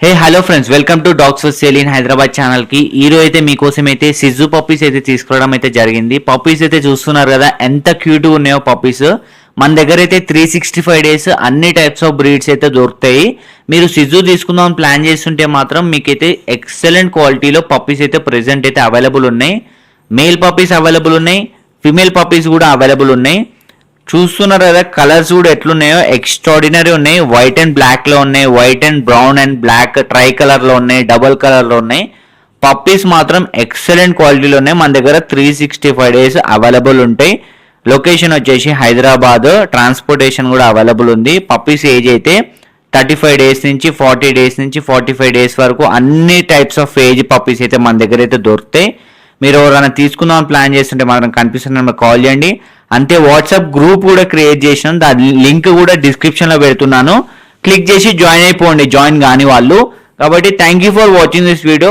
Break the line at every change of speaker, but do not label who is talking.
Hey hello friends, welcome to dogs for sale in Hyderabad channel కి. ఈ రోజు అయితే మీకోసం అయితే సిజు పప్పీస్ అయితే తీసుకురావడం అయితే జరిగింది. పప్పీస్ అయితే చూస్తున్నారు కదా ఎంత క్యూట్ ఉన్నాయో పప్పీస్. మన దగ్గర అయితే 365 డేస్ అన్ని టైప్స్ ఆఫ్ బ్రీడ్స్ అయితే దొరుకుతాయి. మీరు సిజు తీసుకుందాం ప్లాన్ చేస్తుంటే మాత్రం మీకైతే ఎక్సలెంట్ క్వాలిటీలో పప్పీస్ అయితే ప్రెసెంట్ అయితే అవైలబుల్ ఉన్నాయి. మేల్ పప్పీస్ అవైలబుల్ ఉన్నాయి, ఫిమేల్ పప్పీస్ కూడా అవైలబుల్ ఉన్నాయి. చూస్తున్నారు కదా కలర్స్ కూడా ఎట్లున్నాయో ఎక్స్ట్రాడినరీ ఉన్నాయి. వైట్ అండ్ బ్లాక్ లో ఉన్నాయి, white and brown and black tri colour లో ఉన్నాయి, డబుల్ కలర్ లో ఉన్నాయి. పప్పీస్ మాత్రం ఎక్సలెంట్ క్వాలిటీలో ఉన్నాయి. మన దగ్గర 365 డేస్ అవైలబుల్ ఉంటాయి. లొకేషన్ వచ్చేసి హైదరాబాద్, ట్రాన్స్పోర్టేషన్ కూడా అవైలబుల్ ఉంది. పప్పీస్ ఏజ్ అయితే 35 డేస్ నుంచి 40 డేస్ నుంచి 45 డేస్ వరకు అన్ని టైప్స్ ఆఫ్ ఏజ్ పప్పీస్ అయితే మన దగ్గర అయితే దొరుకుతాయి. మీరు ఎవరైనా తీసుకుందాం ప్లాన్ చేస్తుంటే మాత్రం కనిపిస్తున్న నెంబర్ కాల్ చేయండి. అంతే వాట్సాప్ గ్రూప్ కూడా క్రియేట్ చేసినాను, దాని లింక్ కూడా డిస్క్రిప్షన్ లో పెడుతున్నాను. క్లిక్ చేసి జాయిన్ అయిపోండి, జాయిన్ కాని వాళ్ళు. కాబట్టి thank you for watching this video.